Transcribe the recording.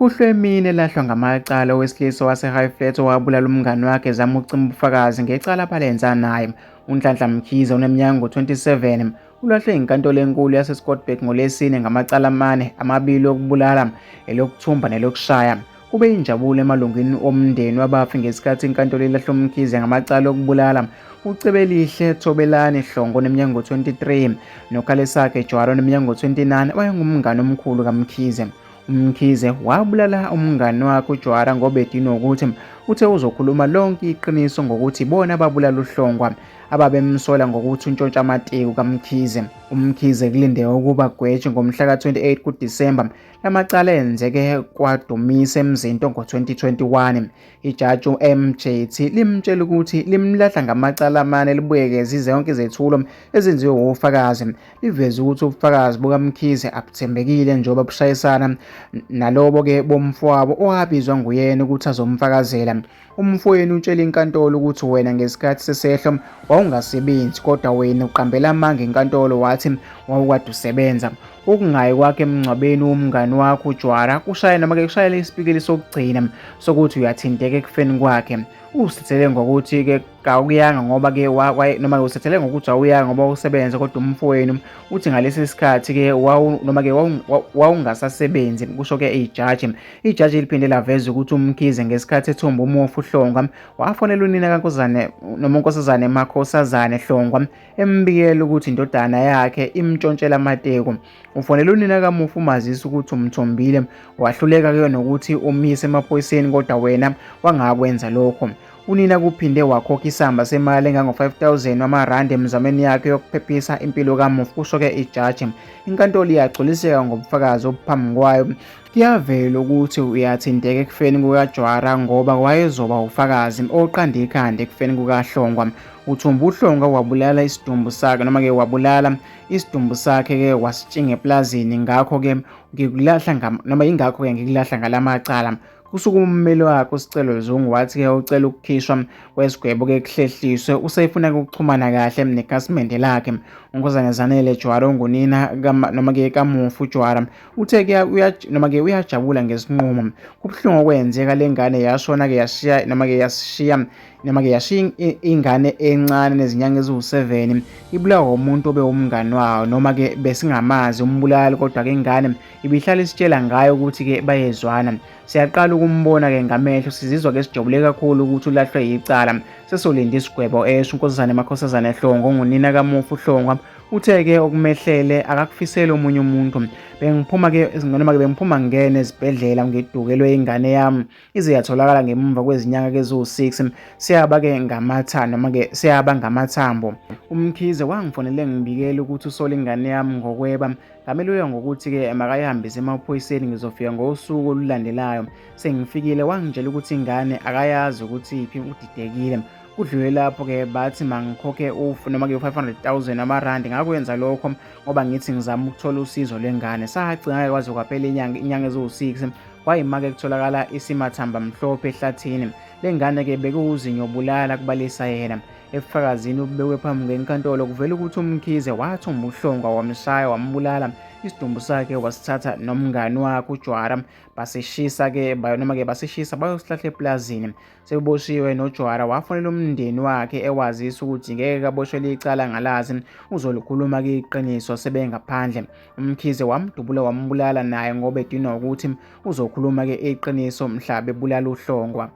Kuhlwemini elahlwa ngamacala owesilisa wase-Highfield owabulala umngani wakhe ezama ukucima ubufakazi ngecala abalenza naye, uNhlanhla Mkhize oneminyaka engu-27, ulahlwe yinkantolo enkulu yase-Scottsburg ngoLwesine ngamacala amane, amabili okubulala, elokuthumba nelokushaya. Kube yinjabulo emalungwini omndeni wabafi ngesikhathi inkantolo ilahle uMkhize ngamacala okubulala. uCebelihle Thobelani Hlongo oneminyaka engu-23 noKhalesakhe Jwara oneminyaka engu-29 wayengumngani omkhulu kaMkhize. uMkhize wabulala umngani wakhe uJwara ngoba edinwa ukuthi uthe uzokhuluma lonke iqiniso ngokuthi bona ababulala uHlongwa, ababemsola ngokuthi untshontsha amateki kaMkhize. uMkhize kulindeke ukuba agwetshwe ngomhla ka-28 kuDisemba. Lamacala enzeke kwaDumisa eMzinto ngo-2021. Ijaji uMJT limtshela ukuthi limlahla ngamacala amane libuyekeze zonke izethulo ezenziwe ubufakazi. Liveze ukuthi ubufakazi bukaMkhize abuthembekile njengoba bushayisana nalobo-ke bomfowabo owabizwa nguyena ukuthi azomfakazela. Umfowenu utshela inkantolo ukuthi wena ngesikhathi sesehlo wawungasebenzi kodwa wena uqambela amanga enkantolo wathi wawukade usebenza. Ukungayi kwakhe emngcwabeni womngani wakhe uJwara kushayela isipikili sokugcina sokuthi uyathinteka ekufeni kwakhe. Usithele ngokuthi-ke kawuyanga ngoba-ke noma usithele ngokuthi awuyanga ngoba usebenza, kodwa umfowenu uthi ngalesi sikhathi-ke wawungasasebenzi, kusho-ke ijaji. Ijaji liphinde laveza ukuthi uMkhize ngesikhathi ethomba umufi uHlongwa wafonela unina kaNkosazane noma uNkosazane Makhosazane Hlongwa embikela ukuthi indodana yakhe imtshontshela amateko. Ufonela unina kamufi umazisa ukuthi umthombile, wahluleka-ke nokuthi umise emaphoyiseni kodwa wena wangakwenza lokho. Unina kuphinde wakhokha isamba semali engango-5,000 wamarandi emizamweni yakhe yokuphephisa impilo kamufi, kusho-ke ijaji. Inkantolo iyagculiseka ngobufakazi obuphambi kwayo. Kuyavela ukuthi uyathinteka ekufeni kukaJwara ngoba wayezoba ufakazi oqanda ikhanda ekufeni kukaHlongwa. Uthumba uHlongwa wabulala isidumbu sakhe noma-ke wabulala isidumbu sakhe-ke wasitshinga eplazini, ngakho-ke ingakho-ke ngikulahla ngalamacala. Kusuka ummeli wakhe uSicelo Zungu wathi-ke ucela ukukhishwa kwesigwebo-ke kuhlehliswe, usefuna ukuxhumana kahle nekhasimende lakhe. uNkosazane Zanele Jwara ongunina noma-ke kamufi uJwara uthe-ke uyajabula ngesinqumo. Kubuhlungu okwenzeka le ngane yashona-ke yashiya ingane encane nezinyanga eziwu7 ibulawa umuntu obe umngani wayo noma-ke besingamazi umbulali, kodwa-ke ingane ibihlala isitshela ngayo ukuthi-ke bayezwana. Siyaqala ukumbona-ke ngamehlo, sizizwa-ke sijabule kakhulu ukuthi ulahlwe yicala. Sesolinda isigwebo esho. uNkosazane Makhosazane Hlongo ongunina kamufi uHlongwa uthe-ke okumehlele akakufisele omunye umuntu. Bengiphuma ngene ezibhedlela ngidukelwe ingane yami ize yatholakala ngemumva kwezinyanga eziwu6 siyaba ngamathambo. uMkhize wangifonele ngibikele ukuthi usola ingane yami ngokweba. Ngameluleka ngokuthi-ke makayihambise emaphoyiseni, ngizofika ngosuku olulandelayo. Sengifikile wangitshela ukuthi ingane akayazi ukuthi iphi, udidekile. Kudlule lapho-ke bathi mangikhokhe noma-ke u500,000 amarandi. Ngakwenza lokho ngoba ngithi ngizama ukuthola usizo lwengane. Sagcina-ke kwaze kwaphela inyanga eziwu6 kwayima-ke kutholakala isimathamba mhlophe ehlathini. Le ngane-ke bekuwuzinyo bulala kubalisa yena. Ebufakazini obubekwe phambi kwenkantolo kuvela ukuthi uMkhize wathumba uHlongwa wamshaya wambulala. Isidumbu sakhe wasithatha nomngani wakhe uJwara basishisa-ke bayosihlahla eplazini. Seboshiwe noJwara wafonela umndeni wakhe ewazisa ukuthi ngeke kaboshelwe icala ngalazi, uzolikhuluma-ke iqiniso sebengaphandle. uMkhize wamdubula wambulala naye ngoba edinwa ukuthi uzokhuluma-ke iqiniso mhla bebulala uHlongwa.